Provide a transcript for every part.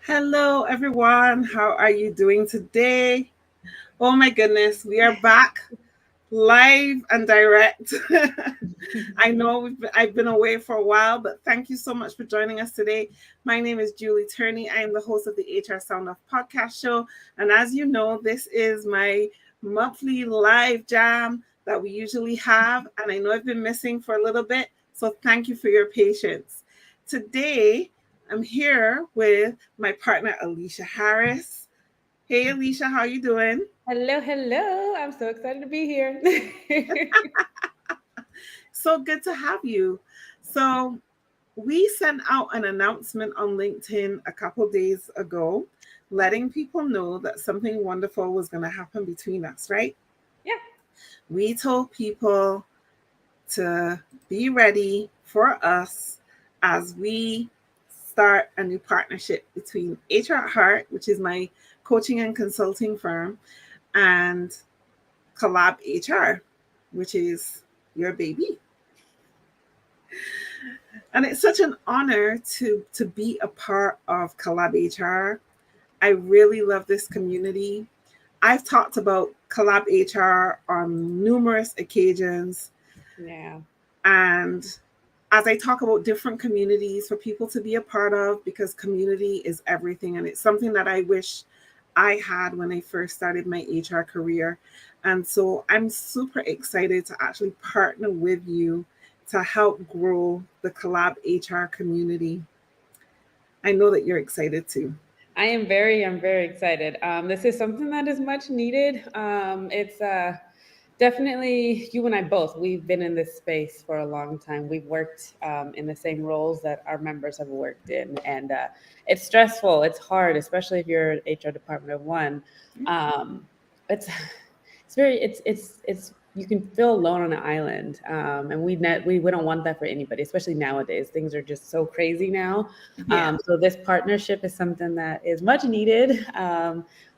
Hello, everyone. How are you doing today? Oh my goodness, we are back live and direct. I know I've been away for a while, but thank you so much for joining us today. My name is Julie Turney. I am the host of the HR Sound Off podcast show. And as you know, this is my monthly live jam that we usually have. And I know I've been missing for a little bit. So thank you for your patience. Today, I'm here with my partner, Alisha Harris. Hey, Alisha, how you doing? Hello, hello. I'm so excited to be here. So good to have you. So, we sent out an announcement on LinkedIn a couple days ago, letting people know that something wonderful was going to happen between us, right? Yeah. We told people to be ready for us as we start a new partnership between HR at Heart, which is my coaching and consulting firm, and Collab HR, which is your baby. And it's such an honor to be a part of Collab HR. I really love this community. I've talked about Collab HR on numerous occasions. Yeah. And as I talk about different communities for people to be a part of, because community is everything. And it's something that I wish I had when I first started my HR career. And so I'm super excited to actually partner with you to help grow the Collab HR community. I know that you're excited too. I'm very excited. This is something that is much needed. It's definitely you and I both. We've been in this space for a long time. We've worked in the same roles that our members have worked in, and it's stressful. It's hard, especially if you're an HR department of one. Um, it's it's you can feel alone on an island, and we don't want that for anybody, especially nowadays. Things are just so crazy now. Yeah. So this partnership is something that is much needed.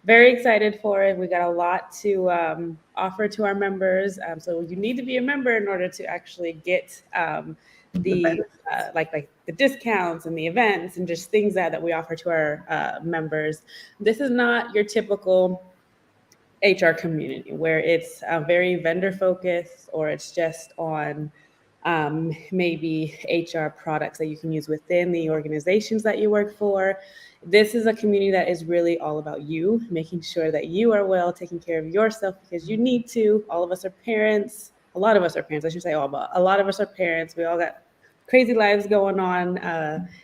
Very excited for it. We got a lot to offer to our members. So you need to be a member in order to actually get The the benefits. like the discounts and the events and just things that we offer to our members. This is not your typical HR community where it's very vendor focused or it's just on maybe HR products that you can use within the organizations that you work for. This is a community that is really all about you, making sure that you are well, taking care of yourself because you need to. All of us are parents. A lot of us are parents. I should say all, but a lot of us are parents. We all got crazy lives going on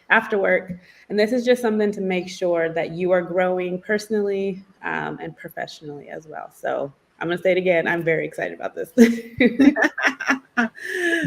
after work. And this is just something to make sure that you are growing personally and professionally as well. So I'm going to say it again. I'm very excited about this.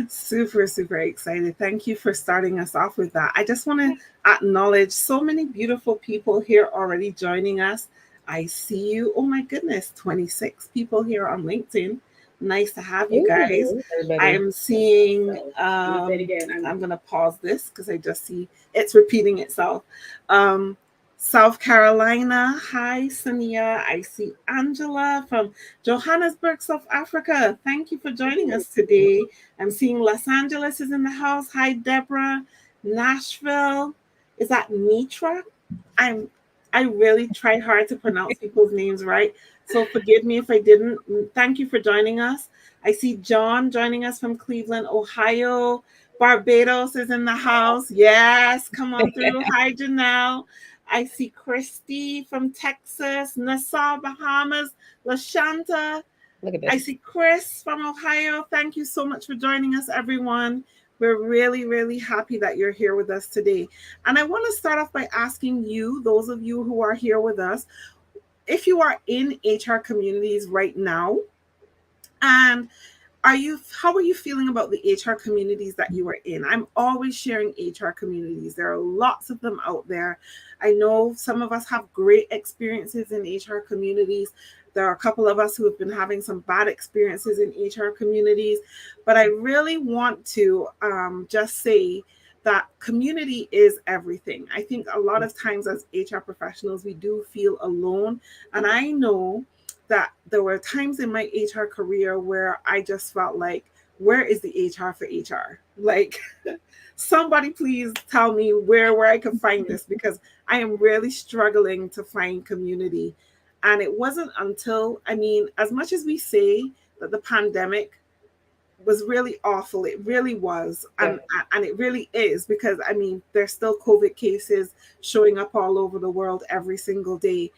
Super, super excited. Thank you for starting us off with that. I just want to acknowledge so many beautiful people here already joining us. I see you. Oh my goodness, 26 people here on LinkedIn. Nice to have you guys. Ooh, I everybody. am seeing, So I'm going to say it again. I'm going to pause this because I just see it's repeating itself. Um, South Carolina. Hi, Sania. I see Angela from Johannesburg, South Africa. Thank you for joining us today. I'm seeing Los Angeles is in the house. Hi, Deborah. Nashville. Is that Mitra? I'm I really try hard to pronounce people's names right. So forgive me if I didn't. Thank you for joining us. I see John joining us from Cleveland, Ohio. Barbados is in the house. Yes, come on through. Hi, Janelle. I see Christy from Texas, Nassau, Bahamas, LaShanta. Look at I this. see Chris from Ohio. Thank you so much for joining us, everyone. We're really, really happy that you're here with us today. And I want to start off by asking you, those of you who are here with us, if you are in HR communities right now, and how are you feeling about the HR communities that you are in? I'm always sharing HR communities. There are lots of them out there. I know some of us have great experiences in HR communities. There are a couple of us who have been having some bad experiences in HR communities. But I really want to just say that community is everything. I think a lot of times as HR professionals, we do feel alone. And I know that there were times in my HR career where I just felt like, where is the HR for HR? Like, somebody please tell me where I can find this, because I am really struggling to find community. And it wasn't until, I mean, as much as we say that the pandemic was really awful, it really was, and it really is, because I mean, there's still COVID cases showing up all over the world every single day.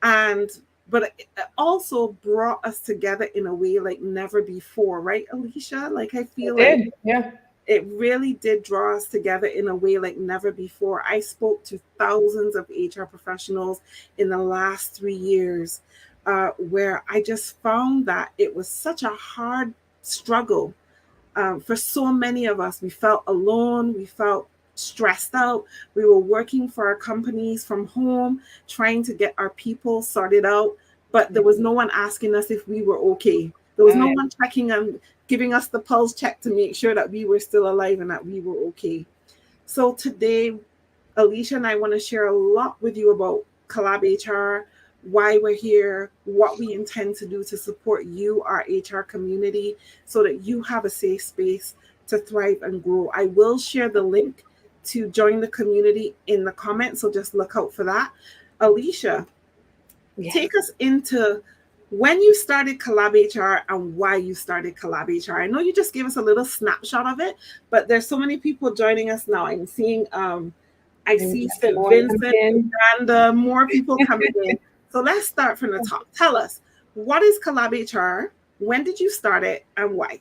And but it also brought us together in a way like never before, right, Alicia? Like, I It feel like did. Yeah. it really did draw us together in a way like never before. I spoke to thousands of HR professionals in the last 3 years, where I just found that it was such a hard struggle. For so many of us, we felt alone, we felt stressed out. We were working for our companies from home, trying to get our people sorted out, but there was no one asking us if we were okay. There was Oh, no yeah. one checking and giving us the pulse check to make sure that we were still alive and that we were okay. So today, Alicia and I want to share a lot with you about Collab HR, why we're here, what we intend to do to support you, our HR community, so that you have a safe space to thrive and grow. I will share the link to join the community in the comments, so just look out for that. Alicia, Yes. take us into when you started Collab HR and why you started Collab HR. I know you just gave us a little snapshot of it, but there's so many people joining us now. I'm seeing I And we see have some more coming Vincent, in. Uganda, more people coming in. So let's start from the top. Tell us, what is Collab HR? When did you start it and why?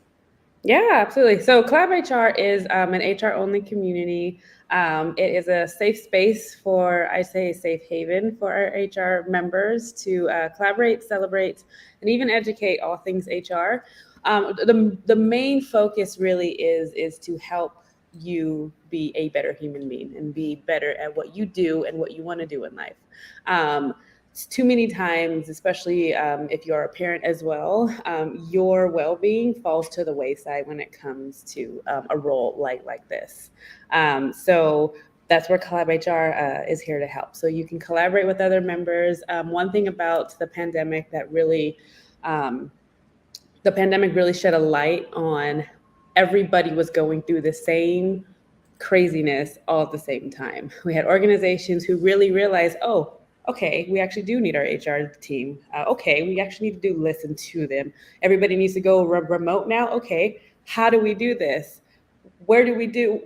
Yeah, absolutely. So CollabHR is an HR only community. It is a safe space for, I say, a safe haven for our HR members to collaborate, celebrate, and even educate all things HR. The main focus really is to help you be a better human being and be better at what you do and what you want to do in life. Um, Too many times, especially if you're a parent as well, your well-being falls to the wayside when it comes to a role like this. So that's where CollabHR is here to help. So you can collaborate with other members. One thing about um, the pandemic really shed a light on everybody was going through the same craziness all at the same time. We had organizations who really realized, oh, okay, we actually do need our HR team. Okay, we actually need to do listen to them. Everybody needs to go remote now. Okay, how do we do this? Where do we do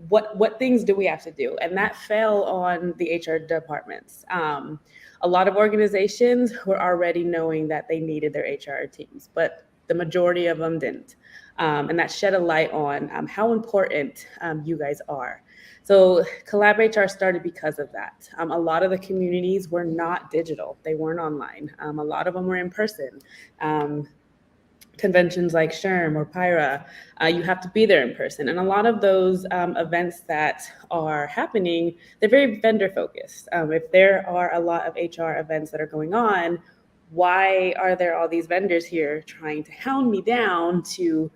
what things do we have to do? And that fell on the HR departments. A lot of organizations were already knowing that they needed their HR teams, but the majority of them didn't. And that shed a light on how important you guys are. So CollabHR started because of that. A lot of the communities were not digital; they weren't online. A lot of them were in person. Um, Conventions like SHRM or PYRA, you have to be there in person. And a lot of those events that are happening, they're very vendor focused. If there are a lot of HR events that are going on, why are there all these vendors here trying to hound me down to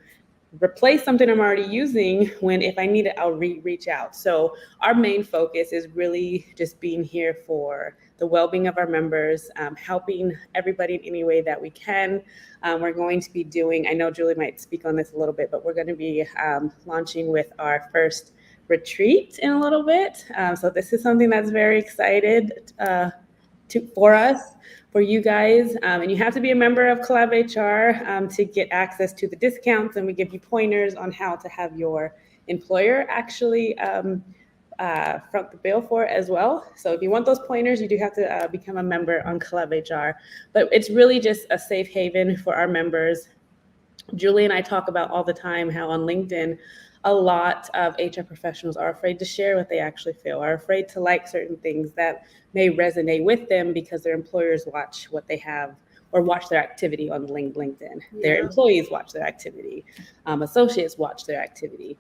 replace something I'm already using, when if I need it, I'll reach out. So our main focus is really just being here for the well-being of our members, helping everybody in any way that we can. We're going to be doing, I know Julie might speak on this a little bit, but we're going to be launching with our first retreat in a little bit. So this is something that's very excited for us, for you guys. And you have to be a member of CollabHR to get access to the discounts. And we give you pointers on how to have your employer actually front the bill for it as well. So if you want those pointers, you do have to become a member on CollabHR. But it's really just a safe haven for our members. Julie and I talk about all the time how on LinkedIn, a lot of HR professionals are afraid to share what they actually feel, are afraid to like certain things that may resonate with them because their employers watch what they have or watch their activity on LinkedIn. Their Yeah. employees watch their activity. Associates watch their activity.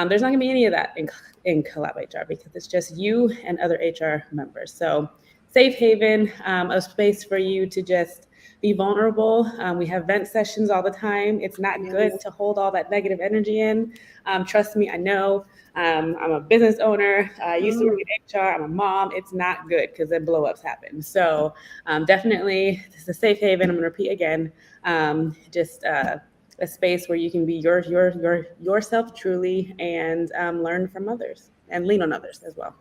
There's not going to be any of that in CollabHR because it's just you and other HR members. So safe haven, a space for you to just be vulnerable. We have vent sessions all the time. It's not Yes. good to hold all that negative energy in. Trust me, I know. I'm a business owner. I used to work in HR. I'm a mom. It's not good because then blow-ups happen. So definitely, this is a safe haven. I'm going to repeat again. Just a space where you can be yourself truly and learn from others and lean on others as well.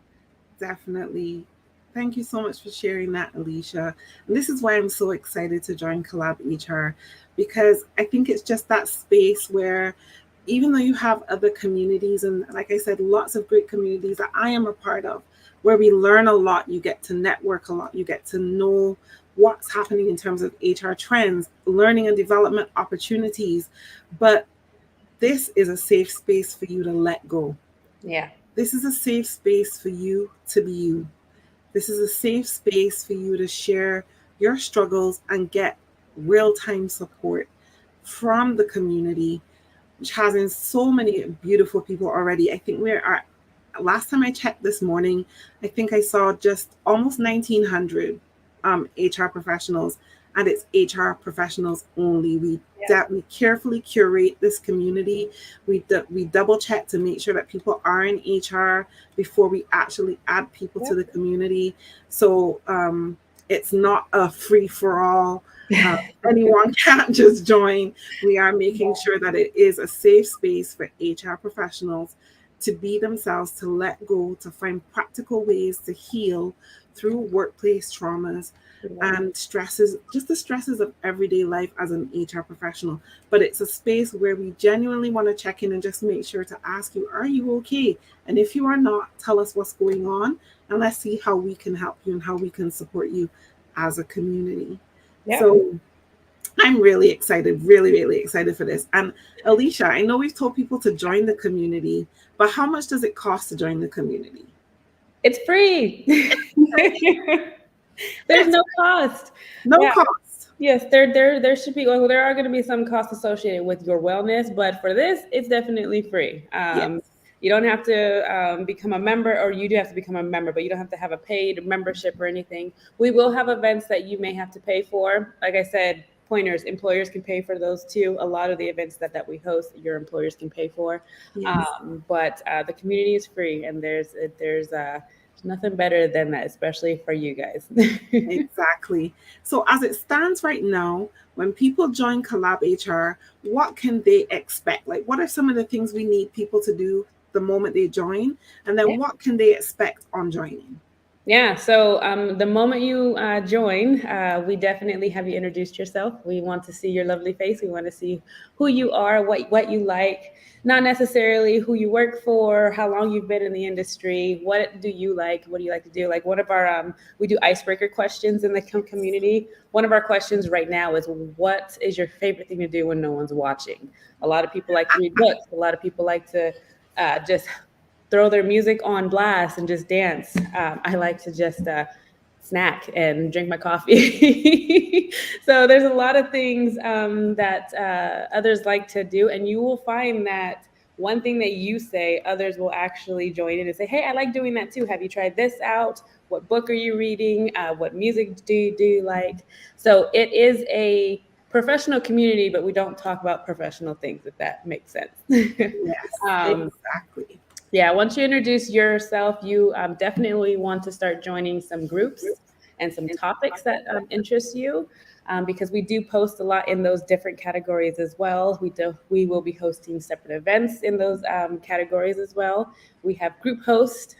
Definitely. Thank you so much for sharing that, Alisha. And this is why I'm so excited to join Collab HR, because I think it's just that space where even though you have other communities, and like I said, lots of great communities that I am a part of, where we learn a lot, you get to network a lot, you get to know what's happening in terms of HR trends, learning and development opportunities. But this is a safe space for you to let go. Yeah. This is a safe space for you to be you. This is a safe space for you to share your struggles and get real time support from the community, which has in so many beautiful people already. I think we're at, last time I checked this morning, I think I saw just almost 1,900 HR professionals, and it's HR professionals only. We carefully curate this community. We double check to make sure that people are in HR before we actually add people to the community. So it's not a free for all. Anyone can't just join. We are making sure that it is a safe space for HR professionals to be themselves, to let go, to find practical ways to heal through workplace traumas and stresses, just the stresses of everyday life as an HR professional. But it's a space where we genuinely want to check in and just make sure to ask you, are you okay? And if you are not, tell us what's going on, and let's see how we can help you and how we can support you as a community. Yeah. So I'm really excited, really, really excited for this. And Alisha, I know we've told people to join the community, but how much does it cost to join the community? It's free. There's no cost. No cost. Yes, there should be. Well, there are going to be some costs associated with your wellness, but for this, it's definitely free. Yes. You don't have to become a member, or you do have to become a member, but you don't have to have a paid membership or anything. We will have events that you may have to pay for. Like I said, pointers, employers can pay for those too. A lot of the events that we host, your employers can pay for. Yes. But the community is free, and there's nothing better than that, especially for you guys. Exactly. So as it stands right now, when people join Collab HR, what can they expect? Like, what are some of the things we need people to do the moment they join? And then what can they expect on joining? Yeah, so the moment you join, we definitely have you introduced yourself. We want to see your lovely face. We want to see who you are, what you like, not necessarily who you work for, how long you've been in the industry, what do you like, what do you like to do? Like one of our, we do icebreaker questions in the community. One of our questions right now is, what is your favorite thing to do when no one's watching? A lot of people like to read books. A lot of people like to just throw their music on blast and just dance. I like to just snack and drink my coffee. So there's a lot of things that others like to do. And you will find that one thing that you say, others will actually join in and say, hey, I like doing that too. Have you tried this out? What book are you reading? What music do you like? So it is a professional community, but we don't talk about professional things, if that makes sense. Yes, exactly. Yeah, once you introduce yourself, you definitely want to start joining some groups and some topics that interest you, because we do post a lot in those different categories as well. We will be hosting separate events in those categories as well. We have group hosts.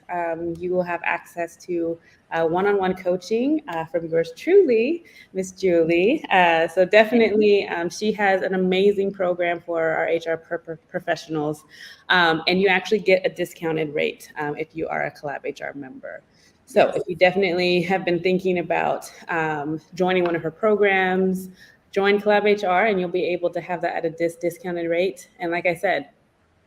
You will have access to one-on-one coaching from yours truly, Miss Julie. So definitely, she has an amazing program for our HR professionals, and you actually get a discounted rate if you are a Collab HR member. So if you definitely have been thinking about joining one of her programs, join Collab HR, and you'll be able to have that at a discounted rate. And like I said,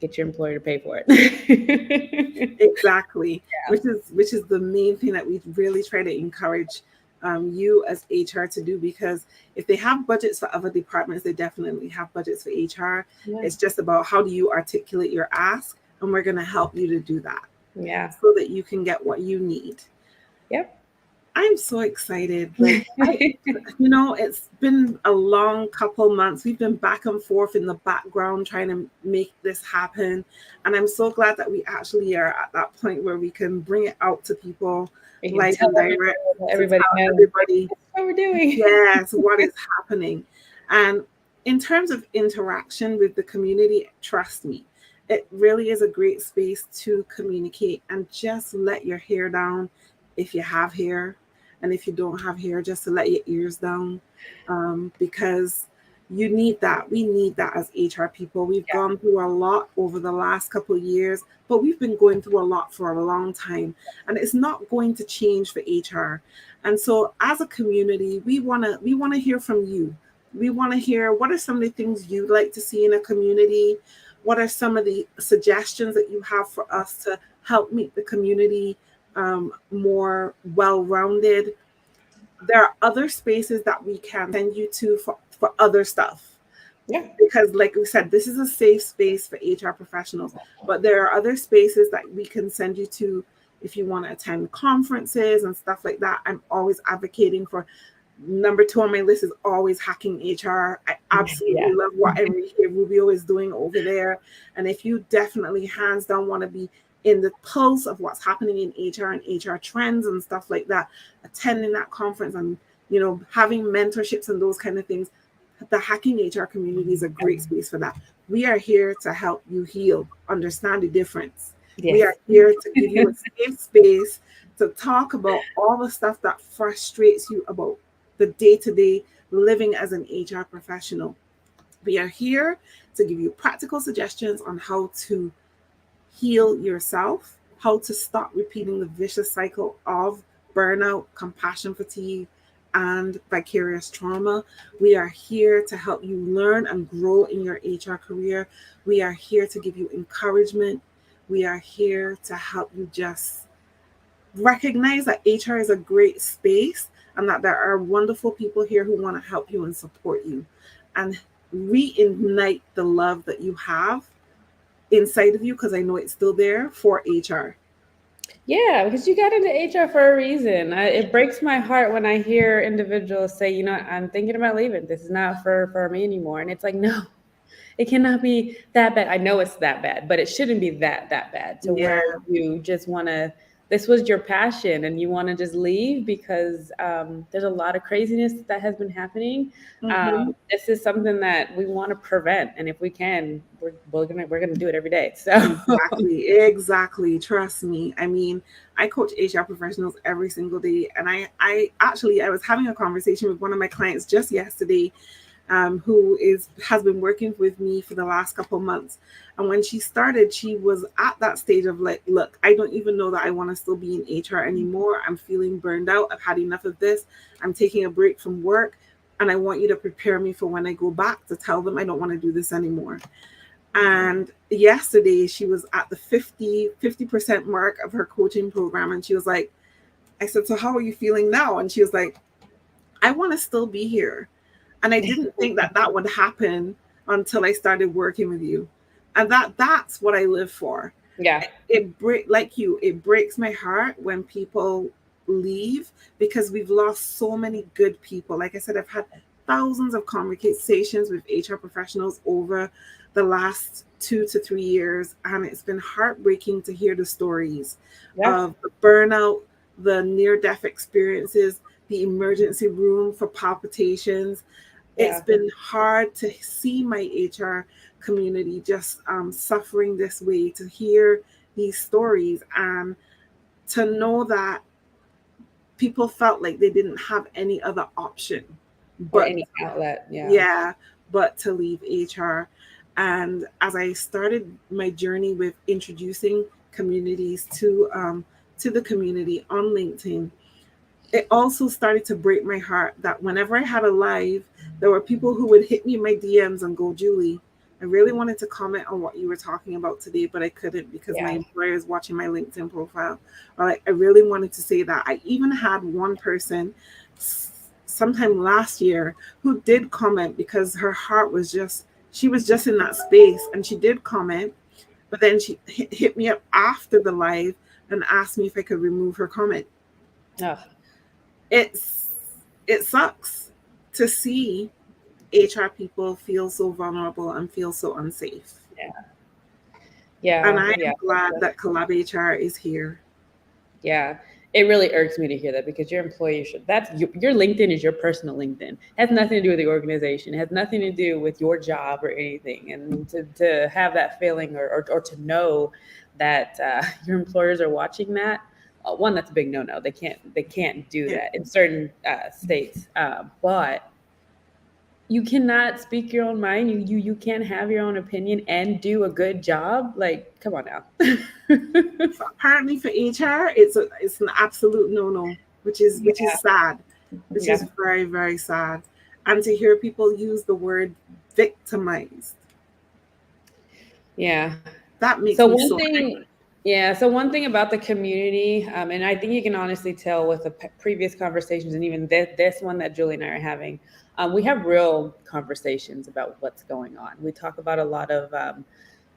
get your employer to pay for it. Exactly. Yeah. Which is the main thing that we really try to encourage you as HR to do, because if they have budgets for other departments, they definitely have budgets for HR. Yeah. It's just about how do you articulate your ask, and we're going to help you to do that. Yeah. So that you can get what you need. Yep. I'm so excited. Like, it's been a long couple months. We've been back and forth in the background trying to make this happen. And I'm so glad that we actually are at that point where we can bring it out to people, like and direct. Everybody knows everybody what we're doing. Yes, what is happening. And in terms of interaction with the community, trust me, it really is a great space to communicate and just let your hair down if you have hair. And if you don't have hair, just to let your ears down, because you need that. We need that as HR people. We've gone through a lot over the last couple of years, but we've been going through a lot for a long time. And it's not going to change for HR. And so as a community, we wanna hear from you. We want to hear what are some of the things you'd like to see in a community. What are some of the suggestions that you have for us to help make the community more well-rounded? There are other spaces that we can send you to for other stuff. Yeah. Because like we said, this is a safe space for HR professionals, but there are other spaces that we can send you to if you want to attend conferences and stuff like that. I'm always advocating for. Number 2 on my list is always hacking HR. I absolutely love what Enrique Rubio is doing over there. And if you definitely hands down want to be in the pulse of what's happening in HR and HR trends and stuff like that, attending that conference and having mentorships and those kind of things, the hacking HR community is a great space for that. We are here to help you heal, understand the difference. Yes. We are here to give you a safe space to talk about all the stuff that frustrates you about the day-to-day living as an HR professional. We are here to give you practical suggestions on how to heal yourself, how to stop repeating the vicious cycle of burnout, compassion fatigue, and vicarious trauma. We are here to help you learn and grow in your HR career. We are here to give you encouragement. We are here to help you just recognize that HR is a great space and that there are wonderful people here who want to help you and support you and reignite the love that you have inside of you, because I know it's still there, for HR. Yeah, because you got into HR for a reason. It breaks my heart when I hear individuals say, I'm thinking about leaving. This is not for me anymore. And it's like, no, it cannot be that bad. I know it's that bad, but it shouldn't be that bad to where you just want to, this was your passion and you want to just leave because there's a lot of craziness that has been happening. Mm-hmm. This is something that we want to prevent. And if we can, we're gonna do it every day. So Exactly. Trust me. I mean, I coach HR professionals every single day. And I was having a conversation with one of my clients just yesterday, who has been working with me for the last couple of months. And when she started, she was at that stage of like, look, I don't even know that I want to still be in HR anymore. I'm feeling burned out. I've had enough of this. I'm taking a break from work. And I want you to prepare me for when I go back, to tell them I don't want to do this anymore. And yesterday she was at the 50% mark of her coaching program. And she was like, I said, so how are you feeling now? And she was like, I want to still be here. And I didn't think that would happen until I started working with you. And that's what I live for. Yeah. It breaks my heart when people leave, because we've lost so many good people. Like I said, I've had thousands of conversations with HR professionals over the last 2 to 3 years. And it's been heartbreaking to hear the stories of the burnout, the near-death experiences, the emergency room for palpitations. It's been hard to see my HR community just suffering this way, to hear these stories and to know that people felt like they didn't have any other option or any outlet. But to leave HR. And as I started my journey with introducing communities to the community on LinkedIn, it also started to break my heart that whenever I had a live, there were people who would hit me in my DMs and go, Julie, I really wanted to comment on what you were talking about today, but I couldn't because my employer is watching my LinkedIn profile. Or like, I really wanted to say that. I even had one person sometime last year who did comment because her heart was she was just in that space, and she did comment, but then she hit me up after the live and asked me if I could remove her comment. It sucks to see HR people feel so vulnerable and feel so unsafe. And I am glad that CollabHR is here. Yeah. it really irks me to hear that, because your employee should, that's your LinkedIn is your personal LinkedIn. It has nothing to do with the organization. It has nothing to do with your job or anything. And to have that feeling, or to know that your employers are watching that, one, that's a big no-no. They can't do Yeah. that in certain states. But you cannot speak your own mind. You can't have your own opinion and do a good job. Like, come on now. Apparently for HR, it's an absolute no-no, which is sad, which Yeah. is very, very sad. And to hear people use the word victimized, Yeah. that makes So me one so thing, angry. yeah. So one thing about the community, and I think you can honestly tell with the previous conversations, and even this one that Julie and I are having, we have real conversations about what's going on. We talk about a lot of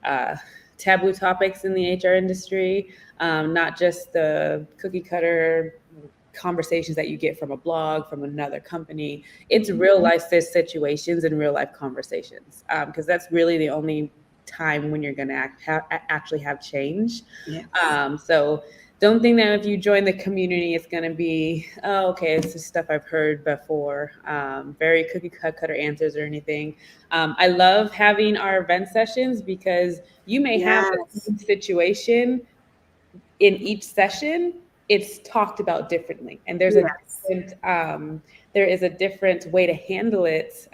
uh, taboo topics in the HR industry, not just the cookie cutter conversations that you get from a blog, from another company. It's real life situations and real life conversations, because that's really the only time when you're going to actually have change. Yes. So don't think that if you join the community, it's going to be, oh, okay, it's just stuff I've heard before, very cookie cutter answers or anything. I love having our event sessions, because you may have the Yes. same situation in each session. It's talked about differently, and Yes. there is a different way to handle it,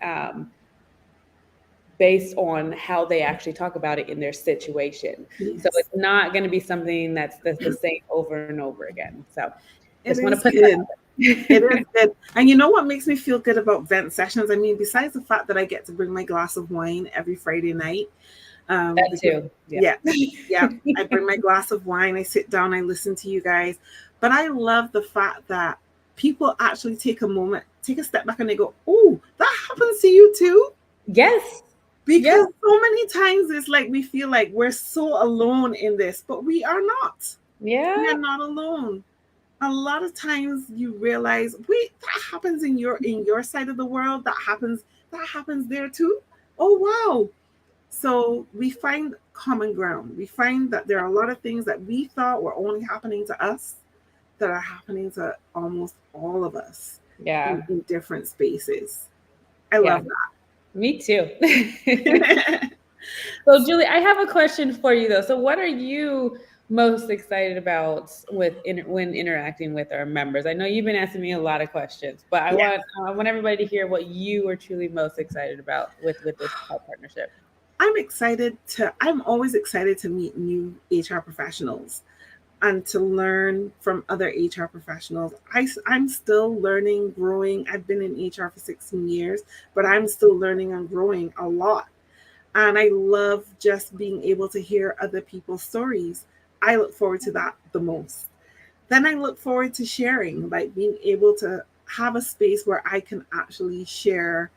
based on how they actually talk about it in their situation. So Yes. it's not going to be something that's the same over and over again. So It just want to is put that good. out It there. is good. And you know what makes me feel good about vent sessions? I mean, besides the fact that I get to bring my glass of wine every Friday night, That because too. Yeah. yeah, yeah, I bring my glass of wine, I sit down, I listen to you guys. But I love the fact that people actually take a moment, take a step back, and they go, "Oh, that happens to you too." Yes. Because Yes. so many times it's like we feel like we're so alone in this, but we are not. We Yeah. are not alone. A lot of times you realize, wait, that happens in your side of the world. That happens there too. Oh wow. So we find common ground. We find that there are a lot of things that we thought were only happening to us that are happening to almost all of us Yeah. in different spaces. I Yeah. love Me too. that. So, Julie, I have a question for you though. So, what are you most excited about when interacting with our members? I know you've been asking me a lot of questions, but Yeah. I want everybody to hear what you are truly most excited about with this partnership. I'm always excited to meet new HR professionals and to learn from other HR professionals. I'm still learning, growing. I've been in HR for 16 years, but I'm still learning and growing a lot. And I love just being able to hear other people's stories. I look forward to that the most. Then I look forward to sharing, like being able to have a space where I can actually share,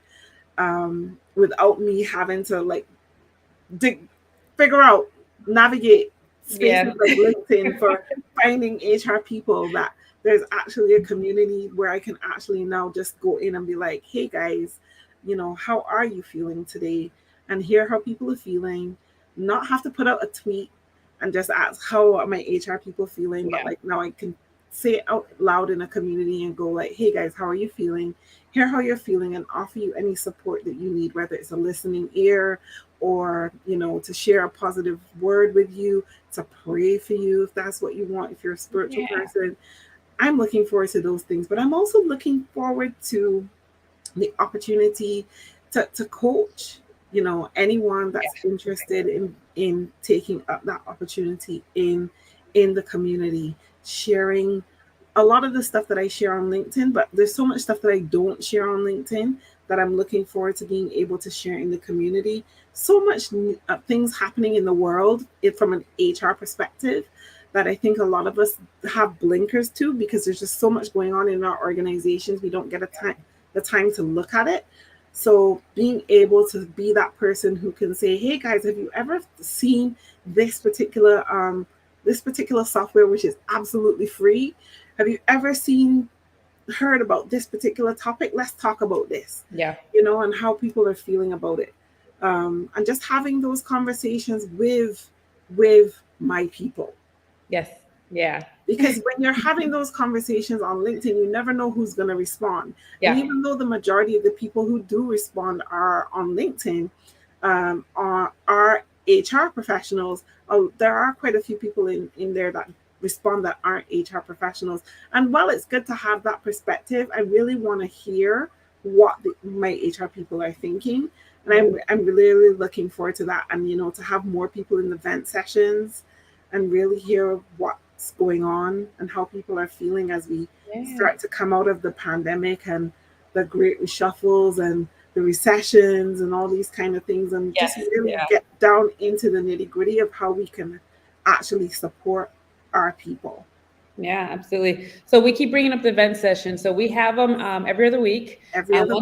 without me having to like dig, figure out, navigate spaces Yeah. like LinkedIn for finding HR people, that there's actually a community where I can actually now just go in and be like, hey guys, how are you feeling today? And hear how people are feeling, not have to put out a tweet and just ask, how are my HR people feeling? But Yeah. like now I can say it out loud in a community and go like, hey guys, how are you feeling? Hear how you're feeling and offer you any support that you need, whether it's a listening ear, or to share a positive word with you, to pray for you if that's what you want, if you're a spiritual Yeah. person. I'm looking forward to those things, but I'm also looking forward to the opportunity to coach, anyone that's interested in taking up that opportunity in the community, sharing a lot of the stuff that I share on LinkedIn, but there's so much stuff that I don't share on LinkedIn that I'm looking forward to being able to share in the community. So much things happening in the world from an HR perspective that I think a lot of us have blinkers to, because there's just so much going on in our organizations. We don't get the time to look at it. So being able to be that person who can say, hey guys, have you ever seen this particular software, which is absolutely free? Have you ever heard about this particular topic? Let's talk about this, Yeah. and how people are feeling about it. And just having those conversations with my people. Yes. Yeah. Because when you're having those conversations on LinkedIn, you never know who's going to respond. And Yeah. even though the majority of the people who do respond are on LinkedIn, are HR professionals, there are quite a few people in there that respond that aren't HR professionals. And while it's good to have that perspective, I really want to hear what my HR people are thinking. And I'm really looking forward to that. And, to have more people in the vent sessions and really hear what's going on and how people are feeling as we start to come out of the pandemic and the great reshuffles and the recessions and all these kind of things, and just really get down into the nitty gritty of how we can actually support our people. Yeah, absolutely. So we keep bringing up the event session. So we have them every other week. Every other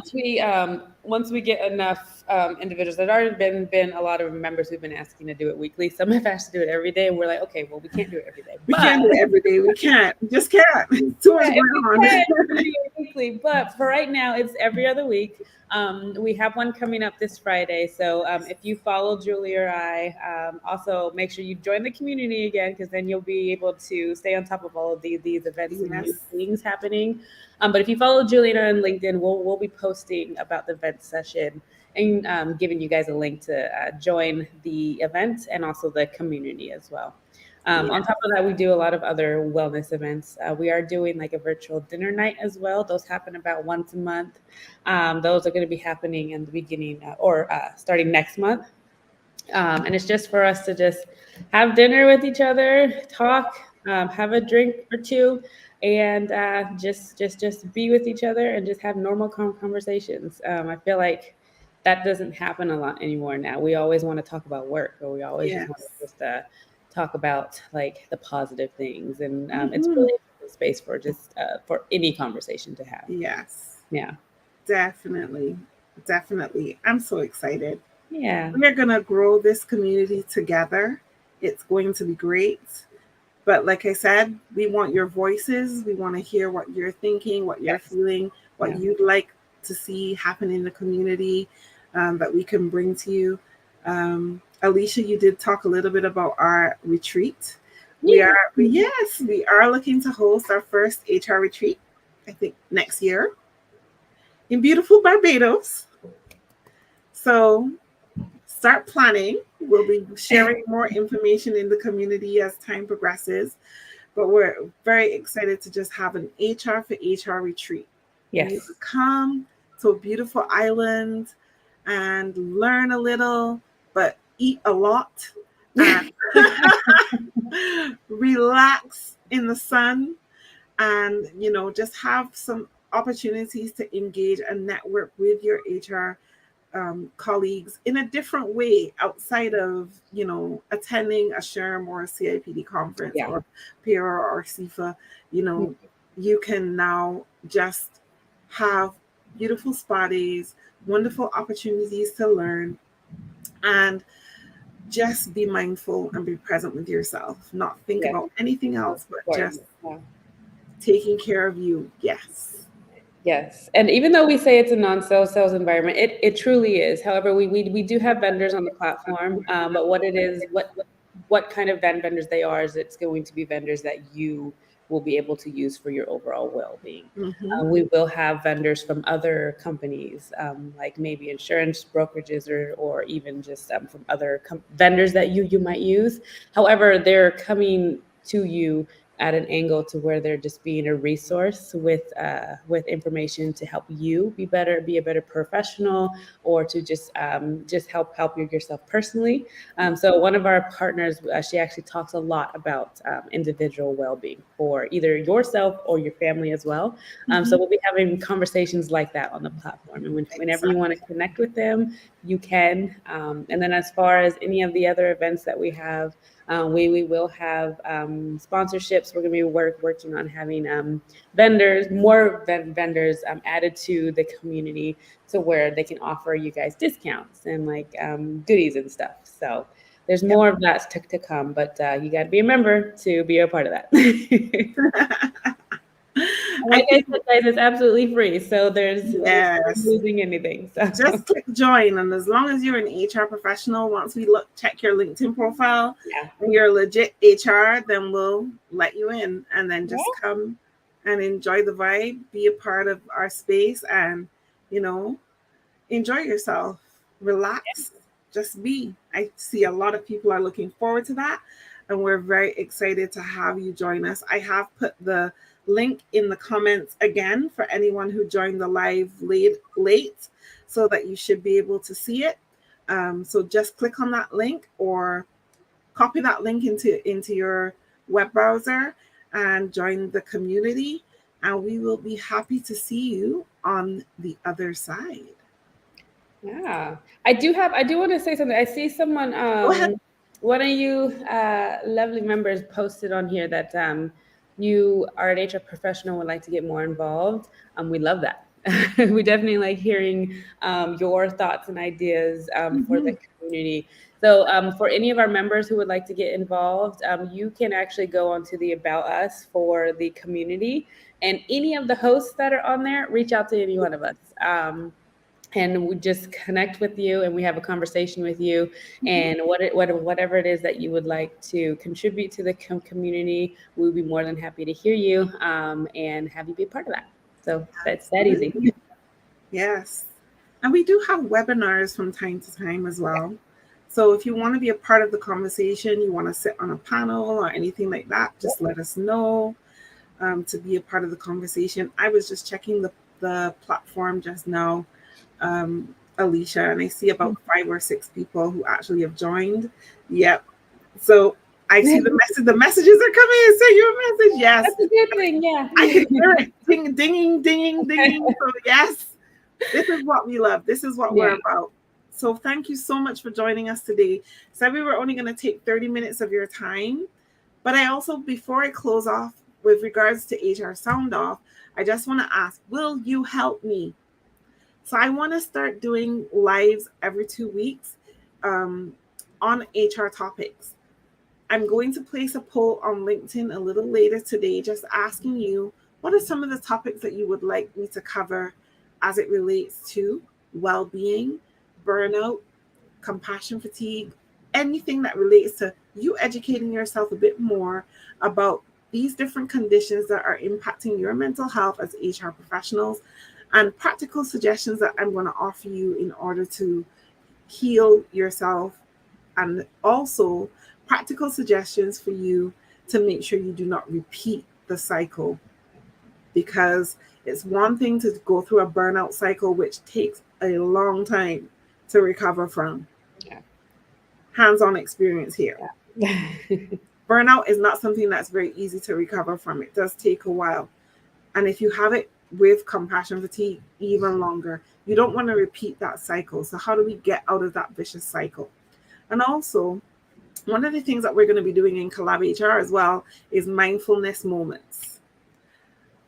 Once we get enough individuals, there's already been a lot of members who've been asking to do it weekly. Some have asked to do it every day, and we're like, okay, well, we can't do it every day. We can't do it every day. We can't. We just can't. Too much going on. Weekly, but for right now, it's every other week. We have one coming up this Friday. So if you follow Julie or I, also make sure you join the community again, because then you'll be able to stay on top of all of these events and new things happening. But if you follow Julie and I on LinkedIn, we'll be posting about the event session and giving you guys a link to join the event and also the community as well. On top of that, we do a lot of other wellness events. We are doing like a virtual dinner night as well. Those happen about once a month. Those are going to be happening in the beginning or starting next month. And it's just for us to just have dinner with each other, talk, have a drink or two, and just be with each other and just have normal conversations. I feel like that doesn't happen a lot anymore now. We always want to talk about work, or we always just want to just talk about like the positive things, and it's really a space for just for any conversation to have. Yes. Yeah. Definitely. I'm so excited. Yeah. We are going to grow this community together. It's going to be great. But like I said, we want your voices. We want to hear what you're thinking, what you're feeling, what you'd like to see happen in the community, that we can bring to you. Alisha, you did talk a little bit about our retreat. We are looking to host our first HR retreat, I think next year, in beautiful Barbados. So start planning. We'll be sharing more information in the community as time progresses. But we're very excited to just have an HR for HR retreat. Yes. You come to a beautiful island and learn a little, but eat a lot. And relax in the sun, and just have some opportunities to engage and network with your HR colleagues in a different way outside of attending a SHRM or a CIPD conference or PIRA or CIFA. You can now just have beautiful spa days, wonderful opportunities to learn, and just be mindful and be present with yourself. Not think about anything else, but just taking care of you. Yes. And even though we say it's a non-sales environment, it truly is. However, we do have vendors on the platform, but what it is, what kind of vendors they are, is it's going to be vendors that you will be able to use for your overall well-being. We will have vendors from other companies, like maybe insurance brokerages or even just from other vendors that you might use. However, they're coming to you at an angle to where they're just being a resource with information to help you be a better professional, or to just help yourself personally. So one of our partners, she actually talks a lot about individual well-being for either yourself or your family as well. So we'll be having conversations like that on the platform, and whenever you want to connect with them, you can. And then as far as any of the other events that we have, we will have sponsorships. We're going to be working on having more vendors added to the community, to where they can offer you guys discounts and like goodies and stuff. So there's more of that to come, but you got to be a member to be a part of that. Like I said, guys, it's absolutely free. So there's no losing anything. So just click join. And as long as you're an HR professional, once we check your LinkedIn profile and you're legit HR, then we'll let you in, and then just come and enjoy the vibe, be a part of our space, and, enjoy yourself, relax, just be. I see a lot of people are looking forward to that, and we're very excited to have you join us. I have put the link in the comments again for anyone who joined the live late, so that you should be able to see it. So just click on that link or copy that link into your web browser and join the community, and we will be happy to see you on the other side. Yeah, I do want to say something. I see someone, one of you lovely members posted on here that you are an HR professional, would like to get more involved. We love that. We definitely like hearing your thoughts and ideas for the community. So for any of our members who would like to get involved, you can actually go onto the About Us for the community, and any of the hosts that are on there, reach out to any one of us. And we just connect with you, and we have a conversation with you, and whatever it is that you would like to contribute to the community, we'll be more than happy to hear you and have you be a part of that. So that's that easy. Yes. And we do have webinars from time to time as well. So if you want to be a part of the conversation, you want to sit on a panel or anything like that, just let us know to be a part of the conversation. I was just checking the platform just now, Alisha, and I see about 5 or 6 people who actually have joined. Yep. So I see the message. The messages are coming. Send you a message. Yes. That's a good thing. Yeah. I can hear it. Ding, dinging, dinging, dinging. So yes, this is what we love. This is what we're about. So thank you so much for joining us today. Said we were only going to take 30 minutes of your time, but I also, before I close off with regards to HR Sound Off, I just want to ask, will you help me? So I want to start doing lives every 2 weeks on HR topics. I'm going to place a poll on LinkedIn a little later today, just asking you, what are some of the topics that you would like me to cover as it relates to well-being, burnout, compassion fatigue, anything that relates to you educating yourself a bit more about these different conditions that are impacting your mental health as HR professionals, and practical suggestions that I'm going to offer you in order to heal yourself, and also practical suggestions for you to make sure you do not repeat the cycle, because it's one thing to go through a burnout cycle, which takes a long time to recover from. Hands-on experience here. Burnout is not something that's very easy to recover from. It does take a while. And if you have it with compassion fatigue, even longer. You don't want to repeat that cycle. So how do we get out of that vicious cycle? And also, one of the things that we're going to be doing in CollabHR as well is mindfulness moments.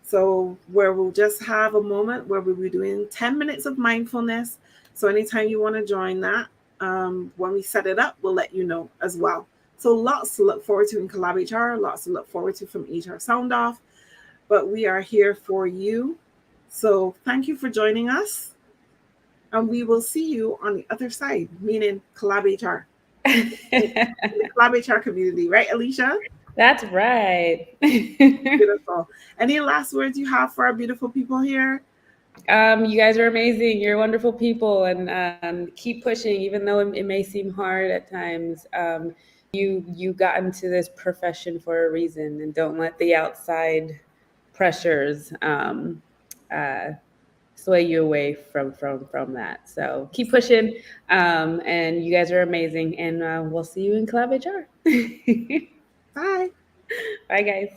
So where we'll just have a moment where we'll be doing 10 minutes of mindfulness. So anytime you want to join that, when we set it up, we'll let you know as well. So lots to look forward to in CollabHR, lots to look forward to from HR Sound Off. But we are here for you. So thank you for joining us. And we will see you on the other side, meaning CollabHR. The CollabHR community, right, Alisha? That's right. Beautiful. Any last words you have for our beautiful people here? You guys are amazing. You're wonderful people, and keep pushing, even though it may seem hard at times. You got into this profession for a reason, and don't let the outside pressures sway you away from that. So keep pushing, and you guys are amazing, and we'll see you in CollabHR. Bye. Bye, guys.